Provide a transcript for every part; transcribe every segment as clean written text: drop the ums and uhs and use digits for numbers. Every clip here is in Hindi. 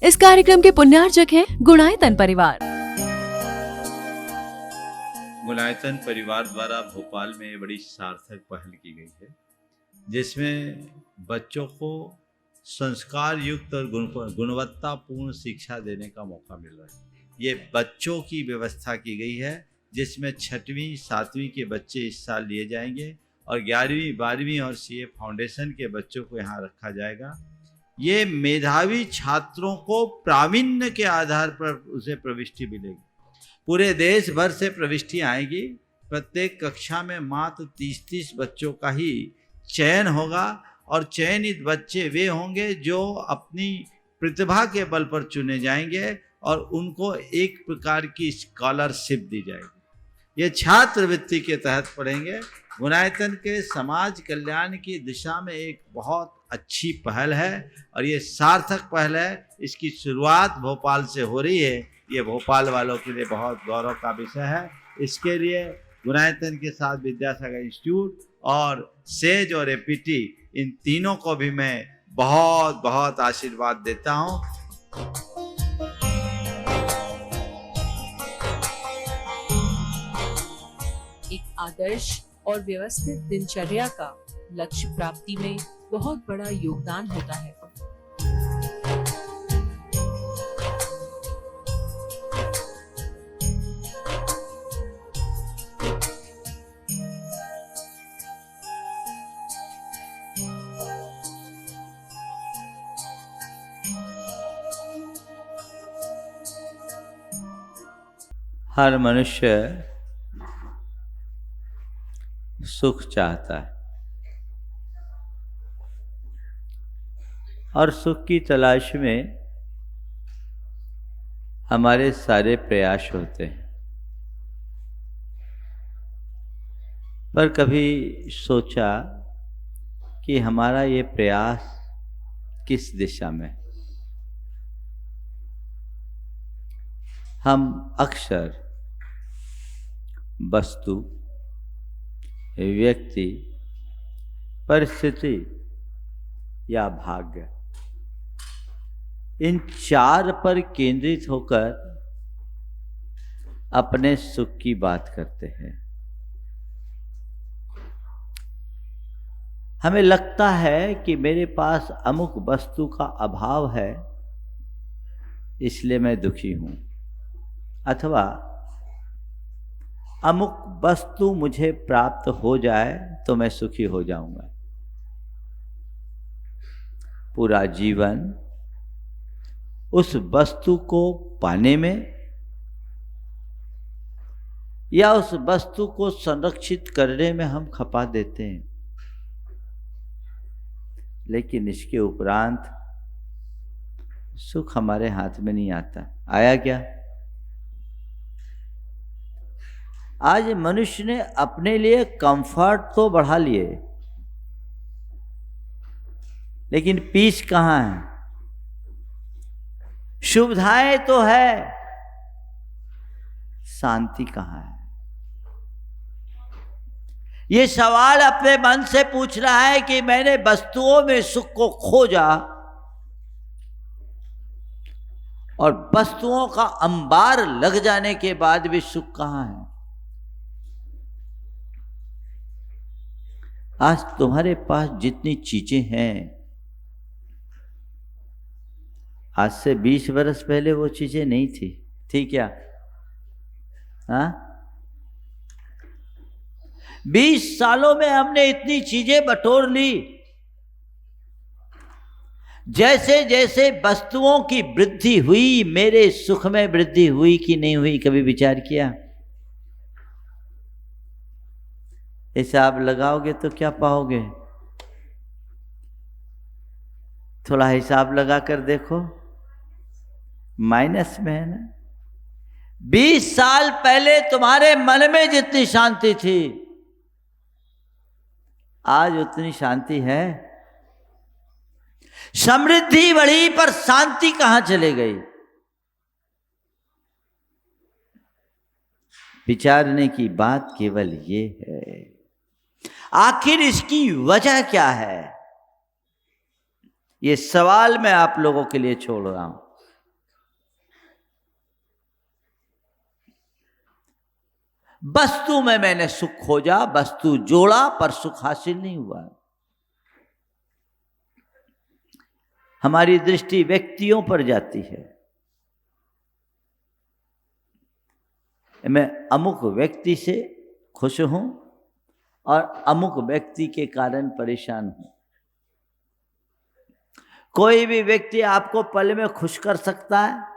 इस कार्यक्रम के पुण्यार्चक हैं गुणायतन परिवार। गुणायतन परिवार द्वारा भोपाल में बड़ी सार्थक पहल की गई है, जिसमें बच्चों को संस्कार युक्त और गुणवत्तापूर्ण शिक्षा देने का मौका मिल रहा है। ये बच्चों की व्यवस्था की गई है, जिसमें 6वीं 7वीं के बच्चे इस साल लिए जाएंगे और 11वीं 12वीं और सीए फाउंडेशन के बच्चों को यहाँ रखा जाएगा। ये मेधावी छात्रों को प्रावीण्य के आधार पर उसे प्रविष्टि मिलेगी। पूरे देश भर से प्रविष्टियाँ आएगी। प्रत्येक कक्षा में मात्र 30-30 बच्चों का ही चयन होगा और चयनित बच्चे वे होंगे जो अपनी प्रतिभा के बल पर चुने जाएंगे और उनको एक प्रकार की स्कॉलरशिप दी जाएगी। ये छात्रवृत्ति के तहत पढ़ेंगे। गुणायतन के समाज कल्याण की दिशा में एक बहुत अच्छी पहल है और ये सार्थक पहल है। इसकी शुरुआत भोपाल से हो रही है। ये भोपाल वालों के लिए बहुत गौरव का विषय है। इसके लिए गुणायतन के साथ विद्यासागर इंस्टीट्यूट और सेज और एपीटी, इन तीनों को भी मैं बहुत बहुत आशीर्वाद देता हूँ। एक आदर्श और व्यवस्थित दिनचर्या का लक्ष्य प्राप्ति में बहुत बड़ा योगदान होता है। हर मनुष्य सुख चाहता है और सुख की तलाश में हमारे सारे प्रयास होते हैं। पर कभी सोचा कि हमारा ये प्रयास किस दिशा में? हम अक्सर वस्तु, व्यक्ति, परिस्थिति या भाग्य, इन 4 पर केंद्रित होकर अपने सुख की बात करते हैं। हमें लगता है कि मेरे पास अमुक वस्तु का अभाव है, इसलिए मैं दुखी हूं, अथवा अमुक वस्तु मुझे प्राप्त हो जाए तो मैं सुखी हो जाऊंगा। पूरा जीवन उस वस्तु को पाने में या उस वस्तु को संरक्षित करने में हम खपा देते हैं। लेकिन इसके उपरांत सुख हमारे हाथ में नहीं आता। आया क्या? आज मनुष्य ने अपने लिए कंफर्ट तो बढ़ा लिए, लेकिन पीस कहाँ है? सुविधाएं तो है, शांति कहाँ है? ये सवाल अपने मन से पूछ रहा है कि मैंने वस्तुओं में सुख को खोजा और वस्तुओं का अंबार लग जाने के बाद भी सुख कहाँ है? आज तुम्हारे पास जितनी चीजें हैं, आज से 20 वर्ष पहले वो चीजें नहीं थी क्या? हाँ, 20 सालों में हमने इतनी चीजें बटोर ली। जैसे जैसे वस्तुओं की वृद्धि हुई, मेरे सुख में वृद्धि हुई कि नहीं हुई, कभी विचार किया? हिसाब लगाओगे तो क्या पाओगे? थोड़ा हिसाब लगा कर देखो, माइनस में है ना। 20 साल पहले तुम्हारे मन में जितनी शांति थी, आज उतनी शांति है? समृद्धि बढ़ी पर शांति कहां चले गई? विचारने की बात केवल ये है, आखिर इसकी वजह क्या है? ये सवाल मैं आप लोगों के लिए छोड़ रहा हूं। वस्तु में मैंने सुख खोजा, वस्तु जोड़ा, पर सुख हासिल नहीं हुआ। हमारी दृष्टि व्यक्तियों पर जाती है। मैं अमुक व्यक्ति से खुश हूं और अमुक व्यक्ति के कारण परेशान हूं। कोई भी व्यक्ति आपको पल में खुश कर सकता है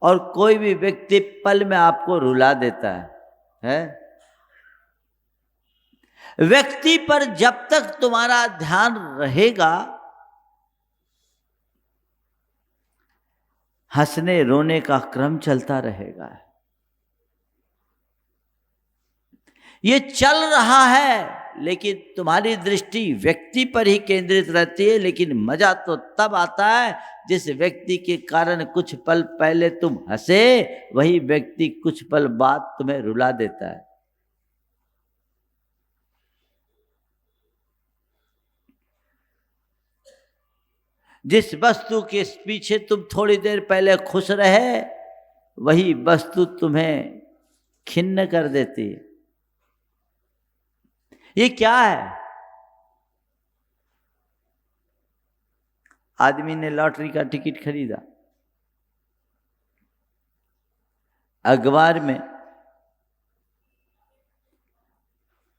और कोई भी व्यक्ति पल में आपको रुला देता है? व्यक्ति पर जब तक तुम्हारा ध्यान रहेगा, हंसने रोने का क्रम चलता रहेगा। ये चल रहा है, लेकिन तुम्हारी दृष्टि व्यक्ति पर ही केंद्रित रहती है। लेकिन मजा तो तब आता है जिस व्यक्ति के कारण कुछ पल पहले तुम हंसे, वही व्यक्ति कुछ पल बाद तुम्हें रुला देता है। जिस वस्तु के पीछे तुम थोड़ी देर पहले खुश रहे, वही वस्तु तुम्हें खिन्न कर देती है। ये क्या है? आदमी ने लॉटरी का टिकट खरीदा, अखबार में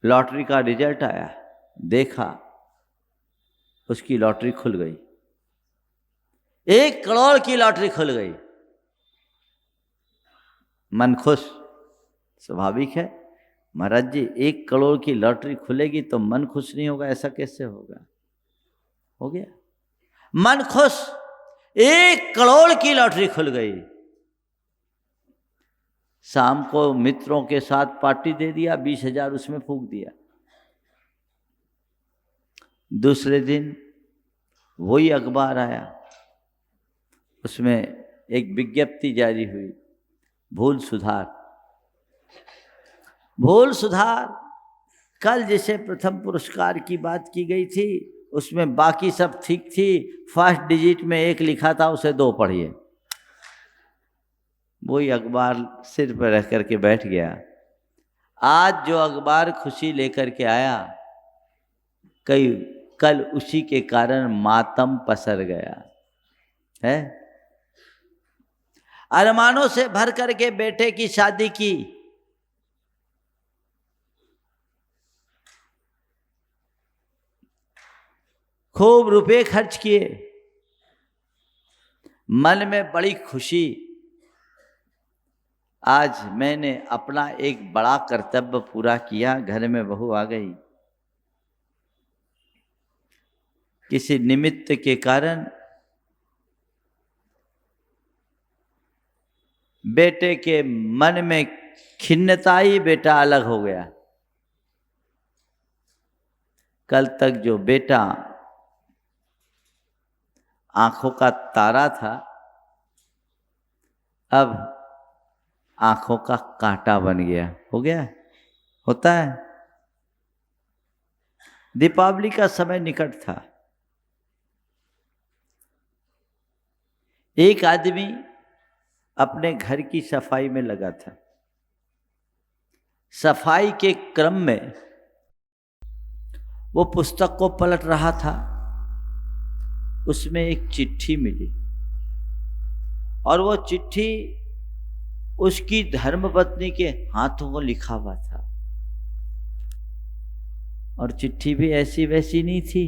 लॉटरी का रिजल्ट आया, देखा उसकी लॉटरी खुल गई, 1 करोड़ की लॉटरी खुल गई। मन खुश, स्वाभाविक है। महाराज जी 1 करोड़ की लॉटरी खुलेगी तो मन खुश नहीं होगा, ऐसा कैसे होगा? हो गया मन खुश, 1 करोड़ की लॉटरी खुल गई। शाम को मित्रों के साथ पार्टी दे दिया, 20,000 उसमें फूंक दिया। दूसरे दिन वही अखबार आया, उसमें एक विज्ञप्ति जारी हुई, भूल सुधार। भूल सुधार, कल जैसे प्रथम पुरस्कार की बात की गई थी, उसमें बाकी सब ठीक थी, फर्स्ट डिजिट में 1 लिखा था, उसे 2 पढ़िए। वही अखबार सिर पर रख करके बैठ गया। आज जो अखबार खुशी लेकर के आया, कल उसी के कारण मातम पसर गया है। अरमानों से भर करके बेटे की शादी की, खूब रुपए खर्च किए, मन में बड़ी खुशी। आज मैंने अपना एक बड़ा कर्तव्य पूरा किया, घर में बहू आ गई। किसी निमित्त के कारण बेटे के मन में खिन्नता ही, बेटा अलग हो गया। कल तक जो बेटा आंखों का तारा था, अब आंखों का कांटा बन गया। हो गया, होता है। दीपावली का समय निकट था। एक आदमी अपने घर की सफाई में लगा था। सफाई के क्रम में वो पुस्तक को पलट रहा था, उसमें एक चिट्ठी मिली और वो चिट्ठी उसकी धर्मपत्नी के हाथों को लिखा हुआ था। और चिट्ठी भी ऐसी वैसी नहीं थी,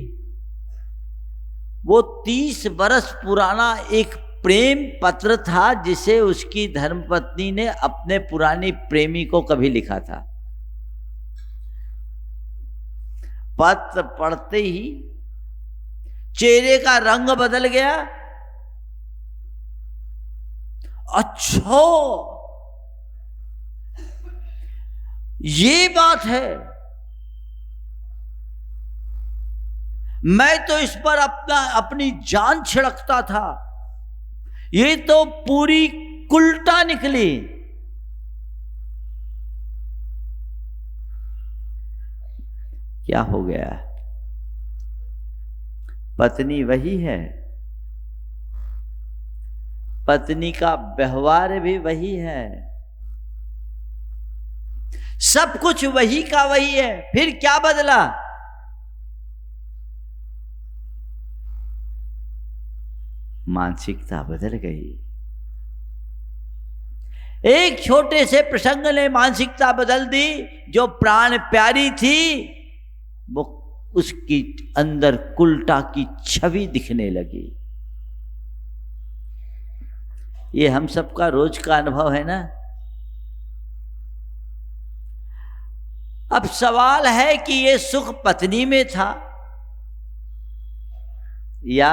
वो 30 बरस पुराना एक प्रेम पत्र था, जिसे उसकी धर्मपत्नी ने अपने पुरानी प्रेमी को कभी लिखा था। पत्र पढ़ते ही चेहरे का रंग बदल गया। अच्छा, ये बात है। मैं तो इस पर अपनी जान छिड़कता था, ये तो पूरी कुलटा निकली। क्या हो गया? पत्नी वही है, पत्नी का व्यवहार भी वही है, सब कुछ वही का वही है, फिर क्या बदला? मानसिकता बदल गई। एक छोटे से प्रसंग ने मानसिकता बदल दी। जो प्राण प्यारी थी वो उसकी अंदर कुलटा की छवि दिखने लगी। ये हम सबका रोज का अनुभव है ना। अब सवाल है कि ये सुख पत्नी में था या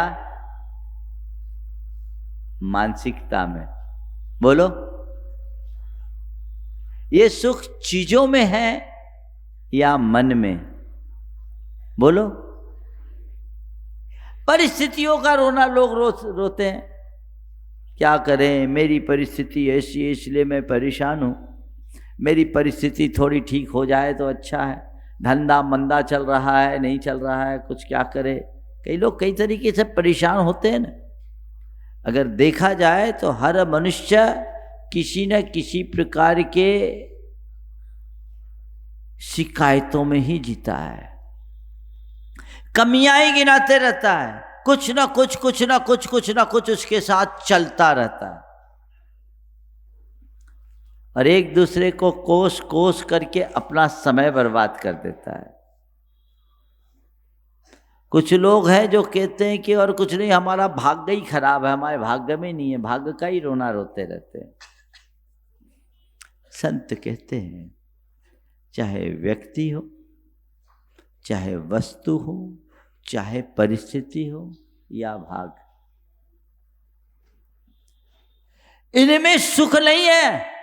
मानसिकता में? बोलो, ये सुख चीजों में है या मन में? बोलो। परिस्थितियों का रोना लोग रोते हैं। क्या करें, मेरी परिस्थिति ऐसी है इसलिए मैं परेशान हूं। मेरी परिस्थिति थोड़ी ठीक हो जाए तो अच्छा है। धंधा मंदा चल रहा है, नहीं चल रहा है, कुछ क्या करे। कई लोग कई तरीके से परेशान होते हैं ना। अगर देखा जाए तो हर मनुष्य किसी न किसी प्रकार के शिकायतों में ही जीता है, कमियां ही गिनाते रहता है। कुछ ना कुछ उसके साथ चलता रहता है और एक दूसरे को कोस कोस करके अपना समय बर्बाद कर देता है। कुछ लोग हैं जो कहते हैं कि और कुछ नहीं, हमारा भाग्य ही खराब है, हमारे भाग्य में नहीं है, भाग्य का ही रोना रोते रहते हैं। संत कहते हैं चाहे व्यक्ति हो, चाहे वस्तु हो, चाहे परिस्थिति हो या भाग्य, इनमें सुख नहीं है।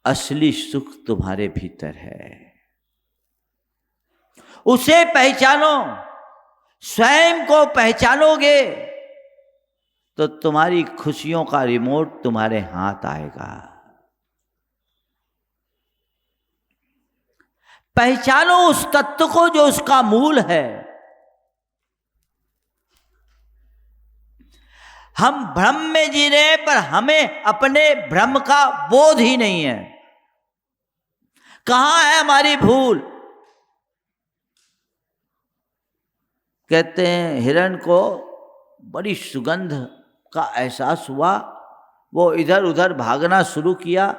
असली सुख तुम्हारे भीतर है, उसे पहचानो। स्वयं को पहचानोगे तो तुम्हारी खुशियों का रिमोट तुम्हारे हाथ आएगा। पहचानो उस तत्व को जो उसका मूल है। हम भ्रम में जी रहे हैं पर हमें अपने भ्रम का बोध ही नहीं है। कहां है हमारी भूल? कहते हैं हिरण को बड़ी सुगंध का एहसास हुआ, वो इधर उधर भागना शुरू किया।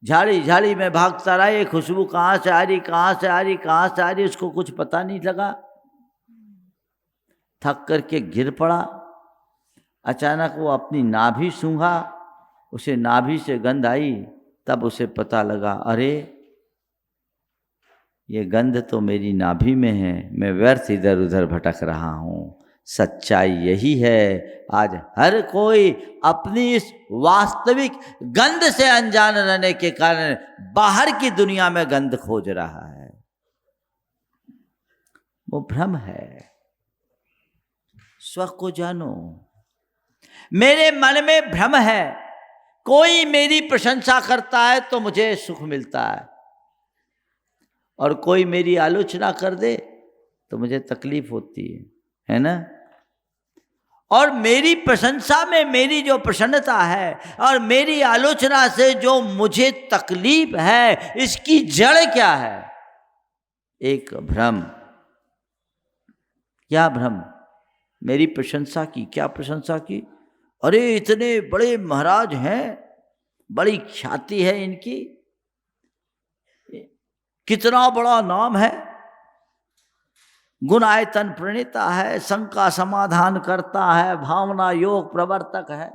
झाड़ी झाड़ी में भागता रहा, ये खुशबू कहाँ से आ रही, कहाँ से आ रही, कहाँ से आ रही, उसको कुछ पता नहीं लगा। थक करके गिर पड़ा। अचानक वो अपनी नाभि सूंघा, उसे नाभि से गंध आई। तब उसे पता लगा, अरे ये गंध तो मेरी नाभि में है, मैं व्यर्थ इधर उधर भटक रहा हूँ। सच्चाई यही है, आज हर कोई अपनी इस वास्तविक गंध से अनजान रहने के कारण बाहर की दुनिया में गंध खोज रहा है। वो भ्रम है। स्व को जानो। मेरे मन में भ्रम है, कोई मेरी प्रशंसा करता है तो मुझे सुख मिलता है और कोई मेरी आलोचना कर दे तो मुझे तकलीफ होती है ना। और मेरी प्रशंसा में मेरी जो प्रसन्नता है और मेरी आलोचना से जो मुझे तकलीफ है, इसकी जड़ क्या है? एक भ्रम। क्या भ्रम? मेरी प्रशंसा की। क्या प्रशंसा की? अरे इतने बड़े महाराज हैं, बड़ी ख्याति है इनकी, कितना बड़ा नाम है, गुणायतन प्रणेता है, शंका समाधान करता है, भावना योग प्रवर्तक है।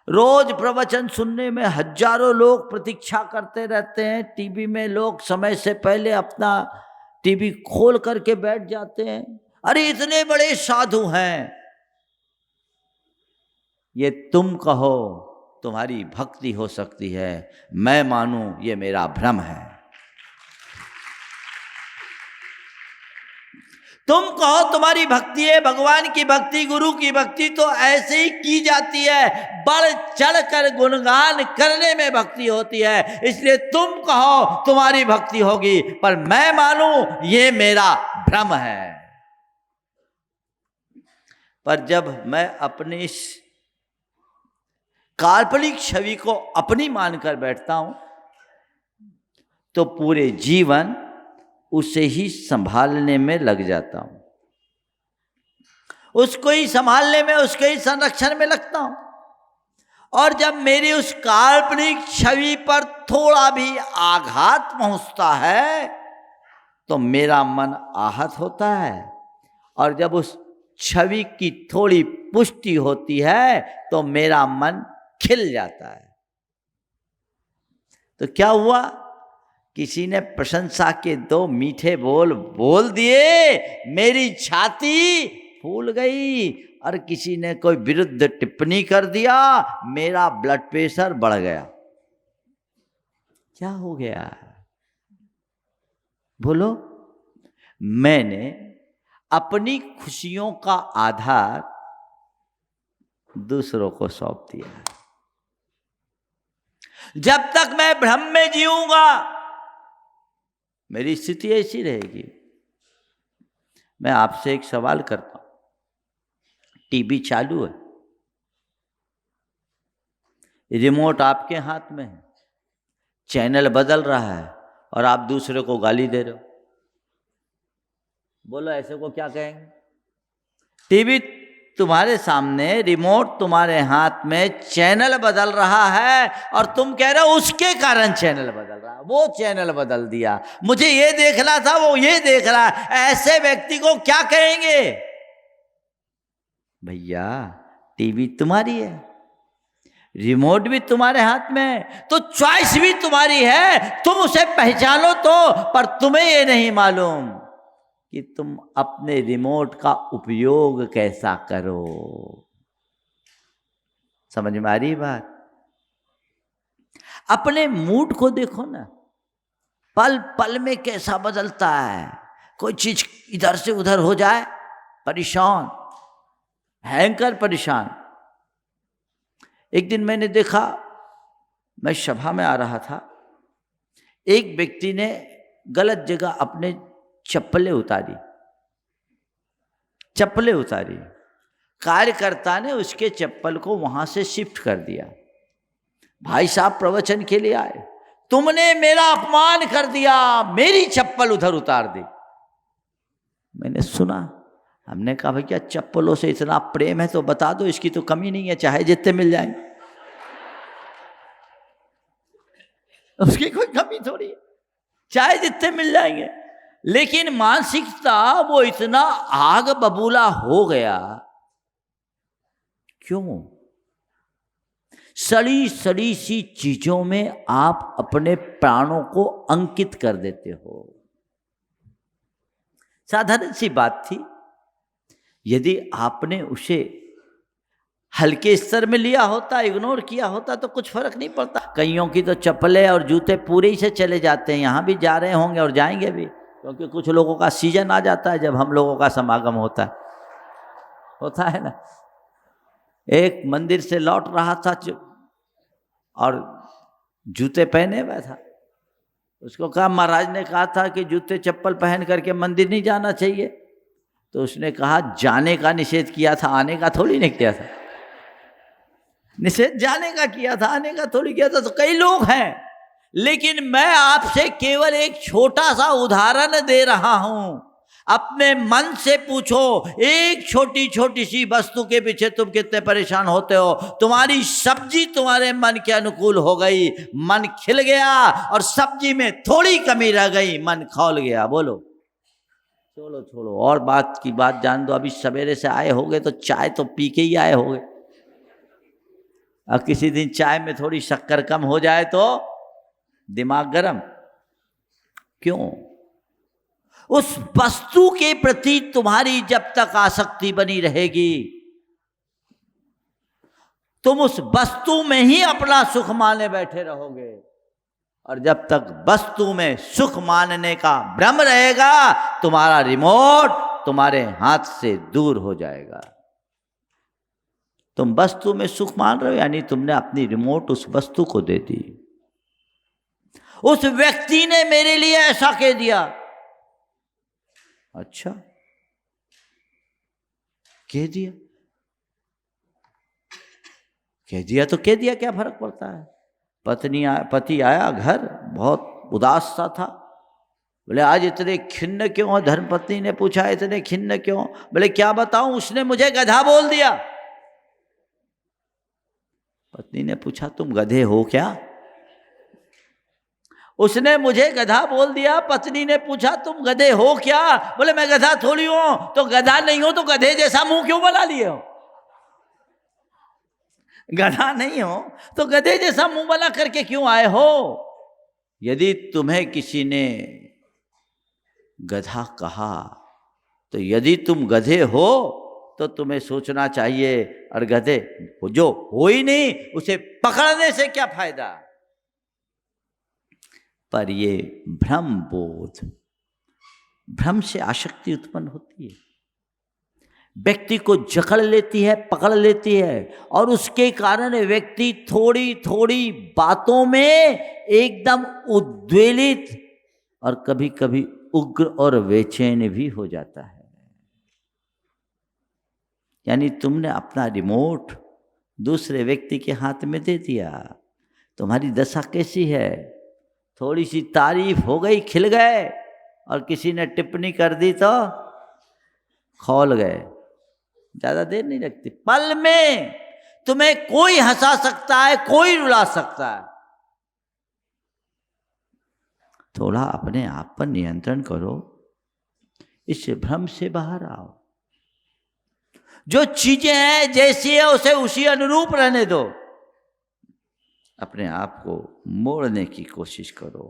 रोज प्रवचन सुनने में हजारों लोग प्रतीक्षा करते रहते हैं। टीवी में लोग समय से पहले अपना टीवी खोल करके बैठ जाते हैं। अरे इतने बड़े साधु हैं। ये तुम कहो तुम्हारी भक्ति हो सकती है, मैं मानूं ये मेरा भ्रम है। तुम कहो तुम्हारी भक्ति है, भगवान की भक्ति, गुरु की भक्ति तो ऐसे ही की जाती है, बढ़ चढ़ कर गुणगान करने में भक्ति होती है, इसलिए तुम कहो तुम्हारी भक्ति होगी, पर मैं मानूं ये मेरा भ्रम है। पर जब मैं अपने इस काल्पनिक छवि को अपनी मानकर बैठता हूं तो पूरे जीवन उसे ही संभालने में लग जाता हूं, उसको ही संभालने में, उसके ही संरक्षण में लगता हूं। और जब मेरी उस काल्पनिक छवि पर थोड़ा भी आघात पहुंचता है तो मेरा मन आहत होता है, और जब उस छवि की थोड़ी पुष्टि होती है तो मेरा मन खिल जाता है। तो क्या हुआ? किसी ने प्रशंसा के दो मीठे बोल बोल दिए, मेरी छाती फूल गई, और किसी ने कोई विरुद्ध टिप्पणी कर दिया, मेरा ब्लड प्रेशर बढ़ गया। क्या हो गया? बोलो। मैंने अपनी खुशियों का आधार दूसरों को सौंप दिया। जब तक मैं भ्रम में जीऊंगा मेरी स्थिति ऐसी रहेगी। मैं आपसे एक सवाल करता हूं, टीवी चालू है, रिमोट आपके हाथ में है, चैनल बदल रहा है और आप दूसरे को गाली दे रहे हो, बोलो ऐसे को क्या कहेंगे? टीवी तुम्हारे सामने, रिमोट तुम्हारे हाथ में, चैनल बदल रहा है और तुम कह रहे हो उसके कारण चैनल बदल रहा है, वो चैनल बदल दिया, मुझे ये देखना था वो ये देख रहा है। ऐसे व्यक्ति को क्या कहेंगे? भैया टीवी तुम्हारी है, रिमोट भी तुम्हारे हाथ में है, तो चॉइस भी तुम्हारी है, तुम उसे पहचानो तो। पर तुम्हें ये नहीं मालूम कि तुम अपने रिमोट का उपयोग कैसा करो। समझ में आ रही बात? अपने मूड को देखो ना, पल पल में कैसा बदलता है। कोई चीज इधर से उधर हो जाए, परेशान, भयंकर परेशान। एक दिन मैंने देखा, मैं सभा में आ रहा था, एक व्यक्ति ने गलत जगह अपने चप्पलें उतारी, कार्यकर्ता ने उसके चप्पल को वहां से शिफ्ट कर दिया। भाई साहब प्रवचन के लिए आए, तुमने मेरा अपमान कर दिया, मेरी चप्पल उधर उतार दी। मैंने सुना, हमने कहा भैया चप्पलों से इतना प्रेम है तो बता दो, इसकी तो कमी नहीं है, चाहे जितने मिल जाएं, उसकी कोई कमी थोड़ी है, चाहे जितने मिल जाएंगे। लेकिन मानसिकता वो इतना आग बबूला हो गया। क्यों? सड़ी सड़ी सी चीजों में आप अपने प्राणों को अंकित कर देते हो। साधारण सी बात थी, यदि आपने उसे हल्के स्तर में लिया होता, इग्नोर किया होता तो कुछ फर्क नहीं पड़ता। कईयों की तो चप्पलें और जूते पूरे ही से चले जाते हैं, यहां भी जा रहे होंगे और जाएंगे भी, क्योंकि कुछ लोगों का सीजन आ जाता है जब हम लोगों का समागम होता है ना। एक मंदिर से लौट रहा था और जूते पहने हुआ था, उसको कहा, महाराज ने कहा था कि जूते चप्पल पहन करके मंदिर नहीं जाना चाहिए, तो उसने कहा जाने का निषेध किया था, आने का थोड़ी नहीं किया था। निषेध जाने का किया था, आने का थोड़ी किया था। तो कई लोग हैं, लेकिन मैं आपसे केवल एक छोटा सा उदाहरण दे रहा हूं। अपने मन से पूछो, एक छोटी छोटी सी वस्तु के पीछे तुम कितने परेशान होते हो। तुम्हारी सब्जी तुम्हारे मन के अनुकूल हो गई, मन खिल गया, और सब्जी में थोड़ी कमी रह गई, मन खौल गया। बोलो, छोड़ो और बात की बात जान दो। अभी सवेरे से आए होगे तो चाय तो पी के ही आए होगे, अब किसी दिन चाय में थोड़ी शक्कर कम हो जाए तो दिमाग गरम। क्यों? उस वस्तु के प्रति तुम्हारी जब तक आसक्ति बनी रहेगी, तुम उस वस्तु में ही अपना सुख माने बैठे रहोगे, और जब तक वस्तु में सुख मानने का भ्रम रहेगा, तुम्हारा रिमोट तुम्हारे हाथ से दूर हो जाएगा। तुम वस्तु में सुख मान रहे हो, यानी तुमने अपनी रिमोट उस वस्तु को दे दी। उस व्यक्ति ने मेरे लिए ऐसा कह दिया, अच्छा कह दिया, कह दिया तो कह दिया, क्या फर्क पड़ता है। पति आया घर, बहुत उदास सा था। बोले आज इतने खिन्न क्यों हो? धर्मपत्नी ने पूछा इतने खिन्न क्यों? बोले क्या बताऊं, उसने मुझे गधा बोल दिया। पत्नी ने पूछा तुम गधे हो क्या? उसने मुझे गधा बोल दिया। पत्नी ने पूछा तुम गधे हो क्या? बोले मैं गधा थोड़ी हूं। तो गधा नहीं हो तो गधे जैसा मुंह क्यों बना लिए हो? गधा नहीं हो तो गधे जैसा मुंह बना करके क्यों आए हो? यदि तुम्हें किसी ने गधा कहा तो यदि तुम गधे हो तो तुम्हें सोचना चाहिए, और गधे जो हो ही नहीं उसे पकड़ने से क्या फायदा। पर ये भ्रम बोध, भ्रम से आसक्ति उत्पन्न होती है, व्यक्ति को जकड़ लेती है, पकड़ लेती है, और उसके कारण व्यक्ति थोड़ी थोड़ी बातों में एकदम उद्वेलित और कभी कभी उग्र और बेचैन भी हो जाता है। यानी तुमने अपना रिमोट दूसरे व्यक्ति के हाथ में दे दिया। तुम्हारी दशा कैसी है? थोड़ी सी तारीफ हो गई, खिल गए, और किसी ने टिप्पणी कर दी तो खौल गए। ज्यादा देर नहीं लगती, पल में तुम्हें कोई हंसा सकता है, कोई रुला सकता है। थोड़ा अपने आप पर नियंत्रण करो, इस भ्रम से बाहर आओ। जो चीजें हैं जैसी है उसे उसी अनुरूप रहने दो, अपने आप को मोड़ने की कोशिश करो।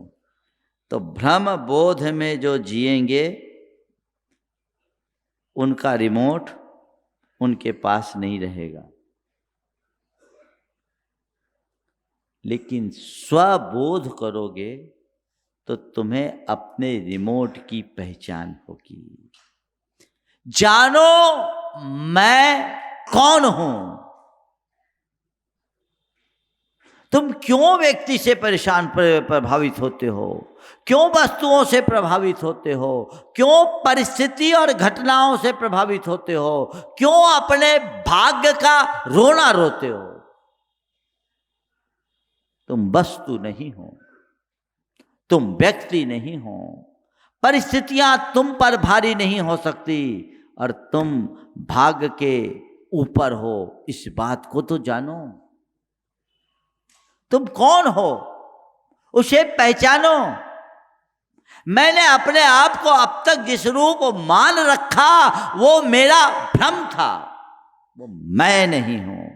तो भ्रम बोध में जो जिएंगे उनका रिमोट उनके पास नहीं रहेगा, लेकिन स्वबोध करोगे तो तुम्हें अपने रिमोट की पहचान होगी। जानो मैं कौन हूं। तुम क्यों व्यक्ति से परेशान प्रभावित होते हो? क्यों वस्तुओं से प्रभावित होते हो? क्यों परिस्थिति और घटनाओं से प्रभावित होते हो? क्यों अपने भाग्य का रोना रोते हो? तुम वस्तु नहीं हो, तुम व्यक्ति नहीं हो, परिस्थितियां तुम पर भारी नहीं हो सकती, और तुम भाग्य के ऊपर हो। इस बात को तो जानो। तुम कौन हो उसे पहचानो। मैंने अपने आप को अब तक जिस रूप मान रखा वो मेरा भ्रम था, वो मैं नहीं हूं,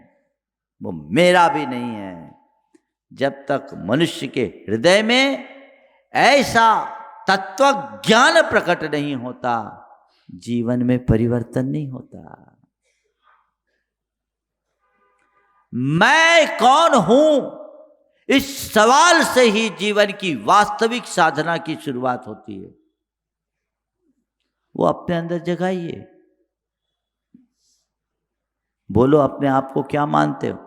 वो मेरा भी नहीं है। जब तक मनुष्य के हृदय में ऐसा तत्व ज्ञान प्रकट नहीं होता, जीवन में परिवर्तन नहीं होता। मैं कौन हूं, इस सवाल से ही जीवन की वास्तविक साधना की शुरुआत होती है। वो अपने अंदर जगाइए। बोलो अपने आप को क्या मानते हो?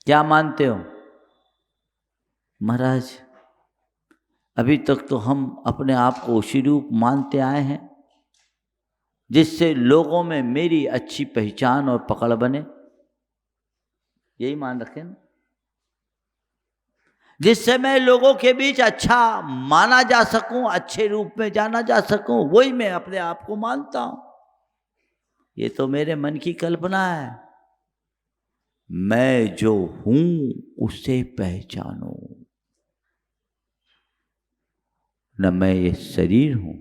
क्या मानते हो? महाराज अभी तक तो हम अपने आप को उसी रूप मानते आए हैं जिससे लोगों में मेरी अच्छी पहचान और पकड़ बने। यही मान रखें ना, जिससे मैं लोगों के बीच अच्छा माना जा सकूं, अच्छे रूप में जाना जा सकूं, वही मैं अपने आप को मानता हूं। ये तो मेरे मन की कल्पना है। मैं जो हूं उसे पहचानो। न मैं ये शरीर हूं,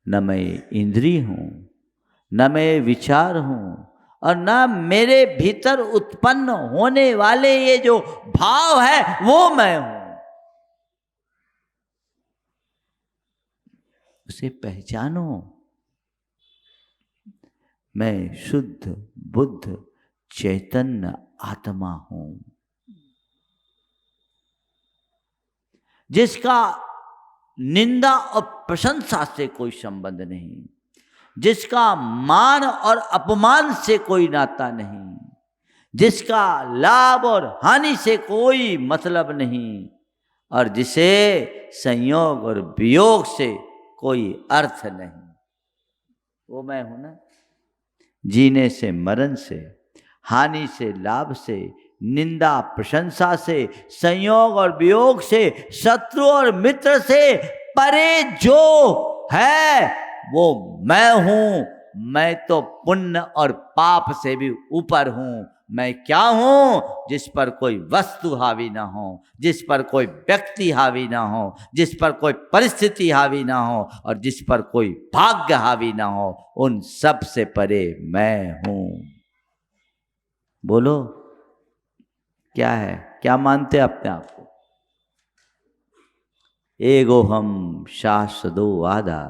न मैं इंद्रिय हूं, न मैं विचार हूं, और न मेरे भीतर उत्पन्न होने वाले ये जो भाव है वो मैं हूं। उसे पहचानो। मैं शुद्ध बुद्ध चैतन्य आत्मा हूं, जिसका निंदा और प्रशंसा से कोई संबंध नहीं, जिसका मान और अपमान से कोई नाता नहीं, जिसका लाभ और हानि से कोई मतलब नहीं, और जिसे संयोग और वियोग से कोई अर्थ नहीं, वो मैं हूं ना। जीने से मरण से, हानि से लाभ से, निंदा प्रशंसा से, संयोग और वियोग से, शत्रु और मित्र से परे जो है वो मैं हूं। मैं तो पुण्य और पाप से भी ऊपर हूं। मैं क्या हूं? जिस पर कोई वस्तु हावी ना हो, जिस पर कोई व्यक्ति हावी ना हो, जिस पर कोई परिस्थिति हावी ना हो और जिस पर कोई भाग्य हावी ना हो, उन सब से परे मैं हूं। बोलो क्या है? क्या मानते अपने आप को? एगो हम शाश्वतो आदा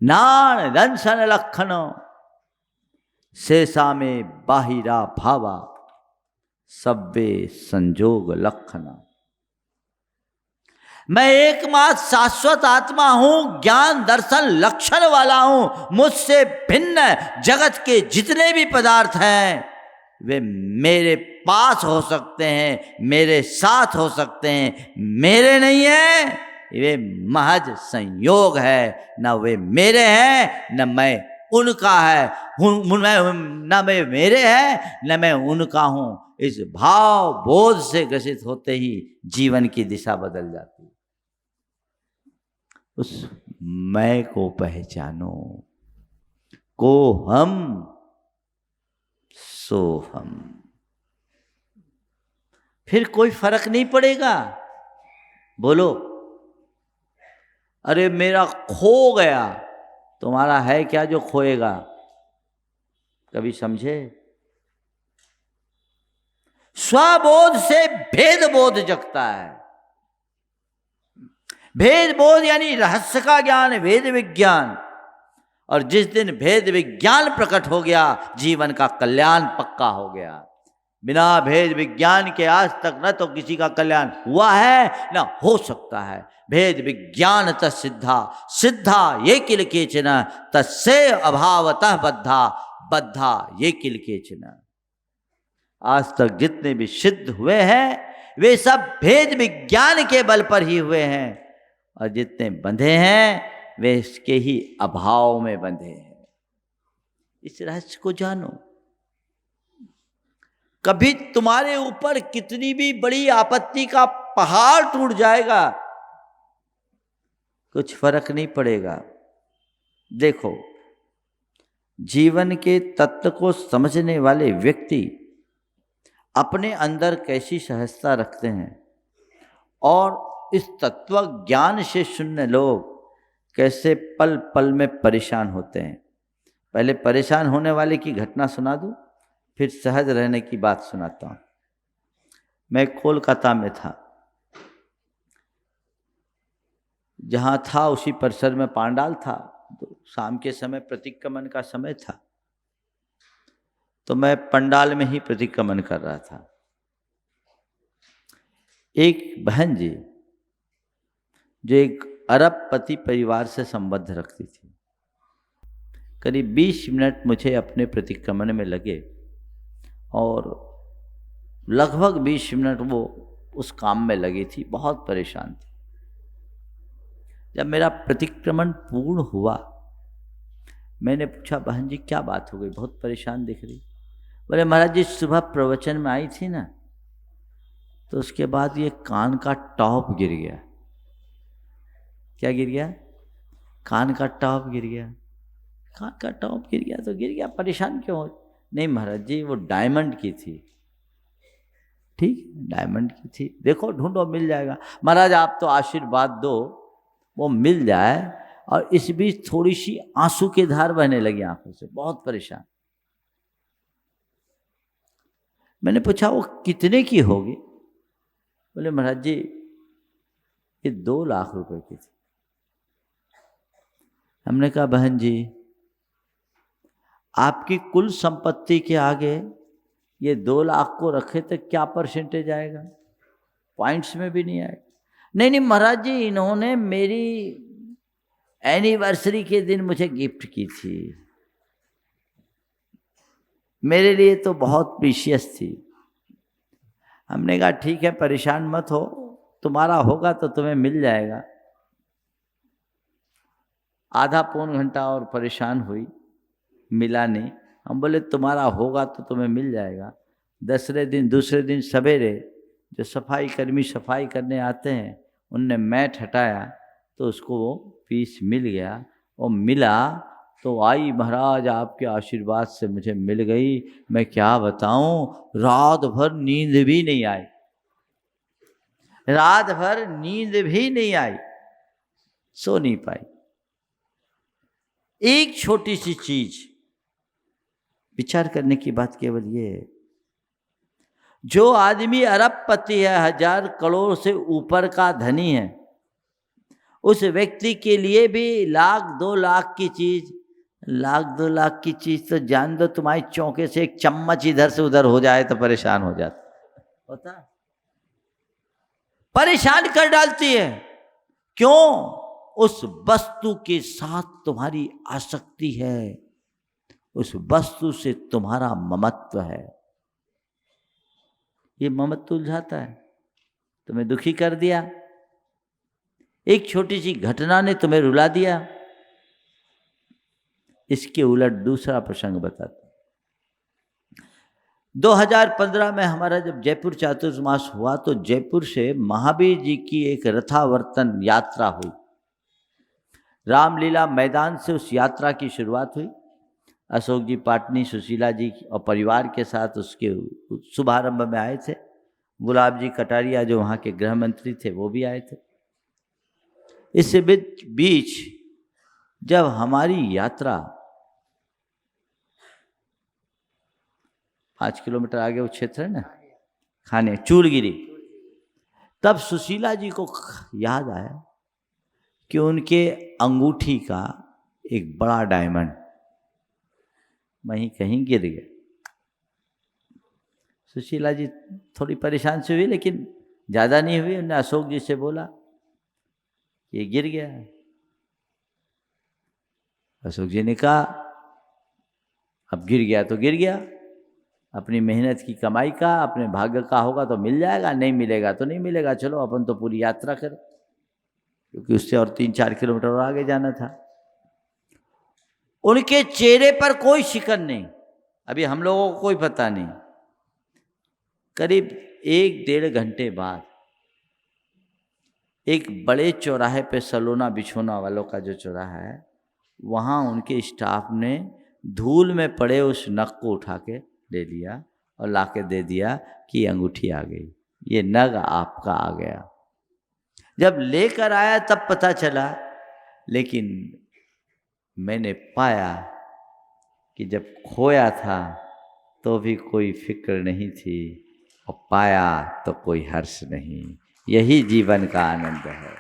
नान दंसन लक्षण शेषा में बाहिरा भावा सब्बे संजोग लक्षण। मैं एकमात्र शाश्वत आत्मा हूं, ज्ञान दर्शन लक्षण वाला हूं। मुझसे भिन्न जगत के जितने भी पदार्थ हैं वे मेरे पास हो सकते हैं, मेरे साथ हो सकते हैं, मेरे नहीं है। वे महज संयोग है, न वे मेरे हैं न मैं उनका है, न मैं मेरे है न मैं उनका हूं। इस भाव बोध से ग्रसित होते ही जीवन की दिशा बदल जाती है। उस मैं को पहचानो, को हम सो हम। फिर कोई फर्क नहीं पड़ेगा। बोलो, अरे मेरा खो गया, तुम्हारा है क्या जो खोएगा? कभी समझे? स्वबोध से भेद बोध जगता है। भेद बोध यानी रहस्य का ज्ञान, भेद विज्ञान। और जिस दिन भेद विज्ञान प्रकट हो गया, जीवन का कल्याण पक्का हो गया। बिना भेद विज्ञान के आज तक न तो किसी का कल्याण हुआ है न हो सकता है। भेद विज्ञान तसिद्धा सिद्धा ये किल केचन तस्से अभावतः बद्धा बद्धा ये किल केचन। आज तक जितने भी सिद्ध हुए हैं वे सब भेद विज्ञान के बल पर ही हुए हैं, और जितने बंधे हैं वे इसके ही अभाव में बंधे हैं। इस रहस्य को जानो। कभी तुम्हारे ऊपर कितनी भी बड़ी आपत्ति का पहाड़ टूट जाएगा, कुछ फर्क नहीं पड़ेगा। देखो, जीवन के तत्व को समझने वाले व्यक्ति अपने अंदर कैसी सहजता रखते हैं, और इस तत्व ज्ञान से शून्य लोग कैसे पल पल में परेशान होते हैं। पहले परेशान होने वाले की घटना सुना दूं, फिर सहज रहने की बात सुनाता हूं। मैं कोलकाता में था, जहाँ था उसी परिसर में पांडाल था। तो शाम के समय प्रतिक्रमण का समय था, तो मैं पंडाल में ही प्रतिक्रमण कर रहा था। एक बहन जी जो एक अरबपति परिवार से संबंध रखती थी, करीब 20 मिनट मुझे अपने प्रतिक्रमण में लगे और लगभग 20 मिनट वो उस काम में लगी थी, बहुत परेशान थी। जब मेरा प्रतिक्रमण पूर्ण हुआ, मैंने पूछा, बहन जी क्या बात हो गई, बहुत परेशान दिख रही। बोले, महाराज जी सुबह प्रवचन में आई थी ना, तो उसके बाद ये कान का टॉप गिर गया। क्या गिर गया? कान का टॉप गिर गया। कान का टॉप गिर गया तो गिर गया, परेशान क्यों हो? नहीं महाराज जी, वो डायमंड की थी। ठीक, डायमंड की थी, देखो ढूंढो मिल जाएगा। महाराज आप तो आशीर्वाद दो वो मिल जाए। और इस बीच थोड़ी सी आंसू की धार बहने लगी आंखों से, बहुत परेशान। मैंने पूछा वो कितने की होगी? बोले महाराज जी ये 2 लाख रुपए की थी। हमने कहा बहन जी आपकी कुल संपत्ति के आगे ये 2 लाख को रखे तो क्या परसेंटेज आएगा? पॉइंट्स में भी नहीं आएगा। नहीं महाराज जी, इन्होंने मेरी एनिवर्सरी के दिन मुझे गिफ्ट की थी, मेरे लिए तो बहुत प्रीशियस थी। हमने कहा ठीक है, परेशान मत हो, तुम्हारा होगा तो तुम्हें मिल जाएगा। आधा पौन घंटा और परेशान हुई, मिला नहीं। हम बोले तुम्हारा होगा तो तुम्हें मिल जाएगा। दूसरे दिन सवेरे जो सफाई कर्मी सफाई करने आते हैं उनने मैट हटाया तो उसको वो पीस मिल गया। और मिला तो आई महाराज आपके आशीर्वाद से मुझे मिल गई। मैं क्या बताऊं, रात भर नींद भी नहीं आई, रात भर नींद भी नहीं आई, सो नहीं पाई। एक छोटी सी चीज विचार करने की बात केवल ये है, जो आदमी अरबपति है, 1000 करोड़ से ऊपर का धनी है, उस व्यक्ति के लिए भी 1,00,000 2 लाख की चीज तो जान दो, तुम्हारी चौके से एक चम्मच इधर से उधर हो जाए तो परेशान हो जाता होता, परेशान कर डालती है। क्यों? उस वस्तु के साथ तुम्हारी आसक्ति है, उस वस्तु से तुम्हारा ममत्व है। ये ममत्व उलझाता है, तुम्हें दुखी कर दिया। एक छोटी सी घटना ने तुम्हें रुला दिया। इसके उलट दूसरा प्रसंग बताता। 2015 में हमारा जब जयपुर चातुर्मास हुआ तो जयपुर से महावीर जी की एक रथावर्तन यात्रा हुई। रामलीला मैदान से उस यात्रा की शुरुआत हुई। अशोक जी पाटनी, सुशीला जी और परिवार के साथ उसके शुभारंभ में आए थे। गुलाब जी कटारिया जो वहाँ के गृह मंत्री थे वो भी आए थे। इस बीच जब हमारी यात्रा 5 किलोमीटर आगे वो क्षेत्र है ना, खाने चूड़गिरी, तब सुशीला जी को याद आया कि उनके अंगूठी का एक बड़ा डायमंड वहीं कहीं गिर गया। सुशीला जी थोड़ी परेशान से हुई, लेकिन ज़्यादा नहीं हुई। उन्होंने अशोक जी से बोला ये गिर गया। अशोक जी ने कहा अब गिर गया तो गिर गया, अपनी मेहनत की कमाई का, अपने भाग्य का होगा तो मिल जाएगा, नहीं मिलेगा तो नहीं मिलेगा। चलो अपन तो पूरी यात्रा करें, क्योंकि उससे और 3-4 किलोमीटर और आगे जाना था। उनके चेहरे पर कोई शिकन नहीं। अभी हम लोगों को कोई पता नहीं। करीब 1-1.5 घंटे बाद एक बड़े चौराहे पे सलोना बिछोना वालों का जो चौराहा है, वहाँ उनके स्टाफ ने धूल में पड़े उस नग को उठा के ले लिया और लाके दे दिया कि अंगूठी आ गई, ये नग आपका आ गया। जब लेकर आया तब पता चला, लेकिन मैंने पाया कि जब खोया था तो भी कोई फिक्र नहीं थी और पाया तो कोई हर्ष नहीं। यही जीवन का आनंद है।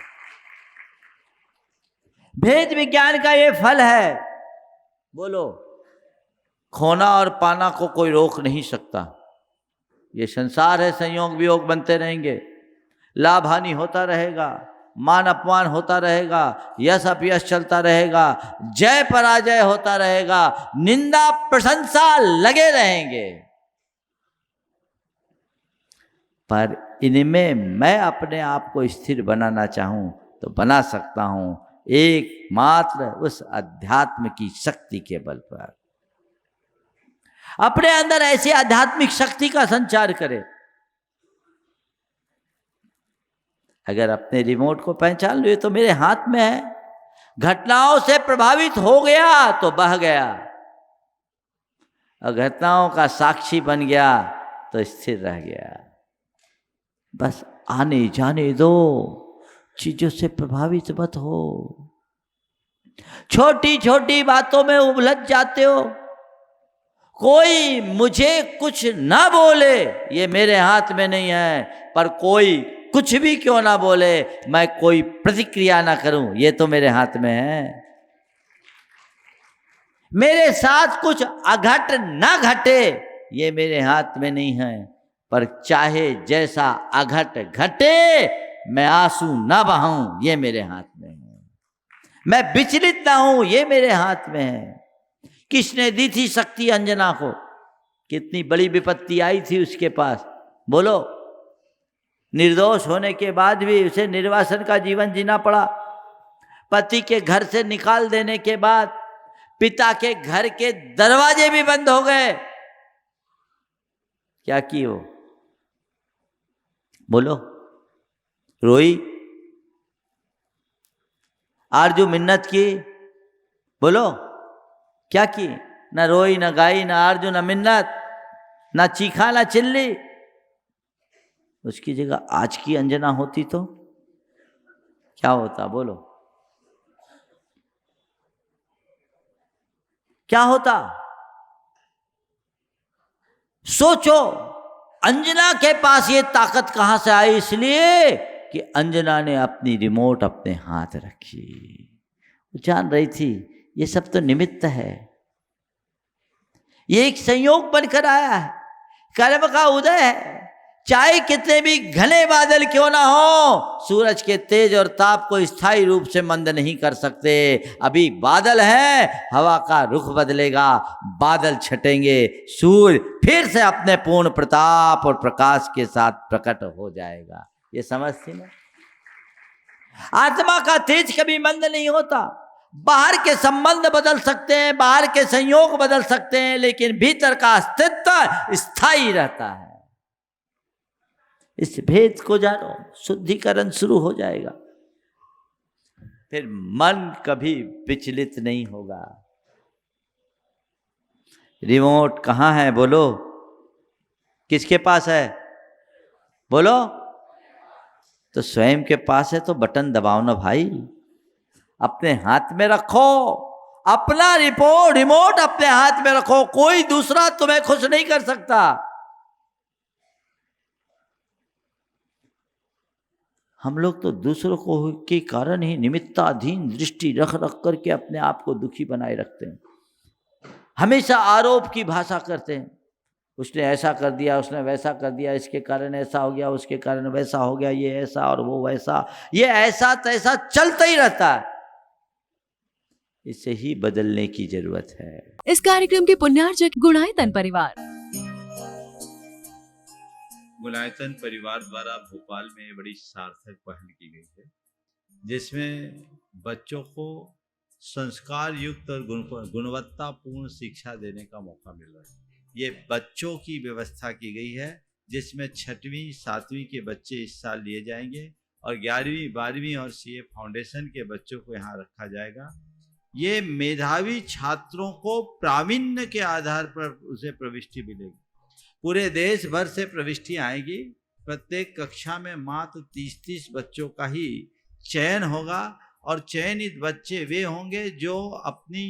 भेद विज्ञान का ये फल है। बोलो, खोना और पाना को कोई रोक नहीं सकता। ये संसार है, संयोग वियोग बनते रहेंगे, लाभ हानि होता रहेगा, मान अपमान होता रहेगा, यश अपयश चलता रहेगा, जय पराजय होता रहेगा, निंदा प्रशंसा लगे रहेंगे। पर इनमें मैं अपने आप को स्थिर बनाना चाहूं तो बना सकता हूं, एकमात्र उस अध्यात्म की शक्ति के बल पर। अपने अंदर ऐसी आध्यात्मिक शक्ति का संचार करें। अगर अपने रिमोट को पहचान लो, ये तो मेरे हाथ में है, घटनाओं से प्रभावित हो गया तो बह गया, और घटनाओं का साक्षी बन गया तो स्थिर रह गया। बस आने जाने दो, चीजों से प्रभावित मत हो। छोटी छोटी बातों में उलझ जाते हो। कोई मुझे कुछ ना बोले ये मेरे हाथ में नहीं है, पर कोई कुछ भी क्यों ना बोले मैं कोई प्रतिक्रिया ना करूं ये तो मेरे हाथ में है। मेरे साथ कुछ अघट ना घटे ये मेरे हाथ में नहीं है, पर चाहे जैसा अघट घटे मैं आंसू ना बहाऊं ये मेरे हाथ में है। मैं विचलित ना हूं ये मेरे हाथ में है। किसने दी थी शक्ति अंजना को? कितनी बड़ी विपत्ति आई थी उसके पास, बोलो। निर्दोष होने के बाद भी उसे निर्वासन का जीवन जीना पड़ा। पति के घर से निकाल देने के बाद, पिता के घर के दरवाजे भी बंद हो गए। क्या की वो? बोलो। रोई? आरजू मिन्नत की? बोलो क्या की? ना रोई, ना गाई, ना आरजू, ना मिन्नत, ना चीखा, ना चिल्ली। उसकी जगह आज की अंजना होती तो क्या होता? बोलो क्या होता? सोचो। अंजना के पास ये ताकत कहां से आई? इसलिए कि अंजना ने अपनी रिमोट अपने हाथ रखी। वो जान रही थी ये सब तो निमित्त है, ये एक संयोग बनकर आया है, कर्म का उदय है। चाहे कितने भी घने बादल क्यों ना हो, सूरज के तेज और ताप को स्थायी रूप से मंद नहीं कर सकते। अभी बादल है, हवा का रुख बदलेगा, बादल छटेंगे, सूर्य फिर से अपने पूर्ण प्रताप और प्रकाश के साथ प्रकट हो जाएगा। ये समझती ना? आत्मा का तेज कभी मंद नहीं होता। बाहर के संबंध बदल सकते हैं, बाहर के संयोग बदल सकते हैं, लेकिन भीतर का अस्तित्व स्थायी रहता है। इस भेद को जानो, शुद्धिकरण शुरू हो जाएगा। फिर मन कभी विचलित नहीं होगा। रिमोट कहाँ है? बोलो किसके पास है? बोलो। तो स्वयं के पास है तो बटन दबाओ ना भाई, अपने हाथ में रखो। अपना रिमोट अपने हाथ में रखो। कोई दूसरा तुम्हें खुश नहीं कर सकता। हम लोग तो दूसरों को के कारण ही निमित्ताधीन दृष्टि रख करके अपने आप को दुखी बनाए रखते हैं। हमेशा आरोप की भाषा करते हैं। उसने ऐसा कर दिया, उसने वैसा कर दिया, इसके कारण ऐसा हो गया, उसके कारण वैसा हो गया, ये ऐसा और वो वैसा, ये ऐसा तैसा चलता ही रहता है। इसे ही बदलने की जरूरत है। इस कार्यक्रम के पुण्यार्जक गुणायतन परिवार। गुणायतन परिवार द्वारा भोपाल में बड़ी सार्थक पहल की गई है, जिसमें बच्चों को संस्कार युक्त और गुणवत्तापूर्ण शिक्षा देने का मौका मिल रहा है। ये बच्चों की व्यवस्था की गई है, जिसमें 6वीं 7वीं के बच्चे इस साल लिए जाएंगे और 11वीं 12वीं और सीए फाउंडेशन के बच्चों को यहाँ रखा जाएगा। ये मेधावी छात्रों को प्रावीण्य के आधार पर उसे प्रविष्टि मिलेगी। पूरे देश भर से प्रविष्टि आएगी। प्रत्येक कक्षा में मात्र 30-30 बच्चों का ही चयन होगा और चयनित बच्चे वे होंगे जो अपनी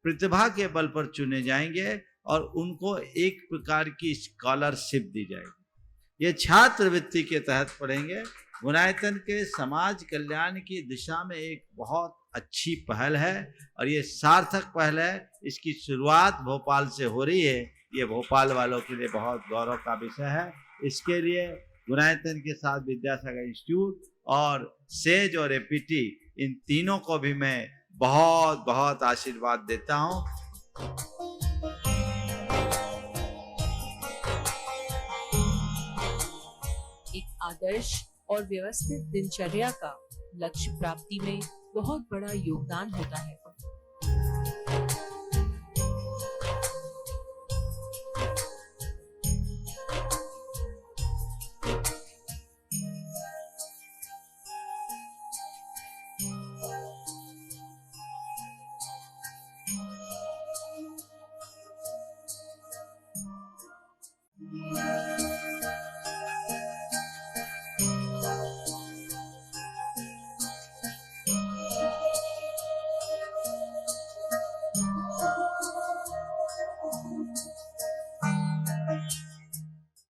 प्रतिभा के बल पर चुने जाएंगे और उनको एक प्रकार की स्कॉलरशिप दी जाएगी। ये छात्रवृत्ति के तहत पढ़ेंगे। गुणायतन के समाज कल्याण की दिशा में एक बहुत अच्छी पहल है और ये सार्थक पहल है। इसकी शुरुआत भोपाल से हो रही है। ये भोपाल वालों के लिए बहुत गौरव का विषय है। इसके लिए गुणायतन के साथ विद्यासागर इंस्टीट्यूट और सेज और एपीटी, इन तीनों को भी मैं बहुत बहुत आशीर्वाद देता हूँ। एक आदर्श और व्यवस्थित दिनचर्या का लक्ष्य प्राप्ति में बहुत बड़ा योगदान होता है।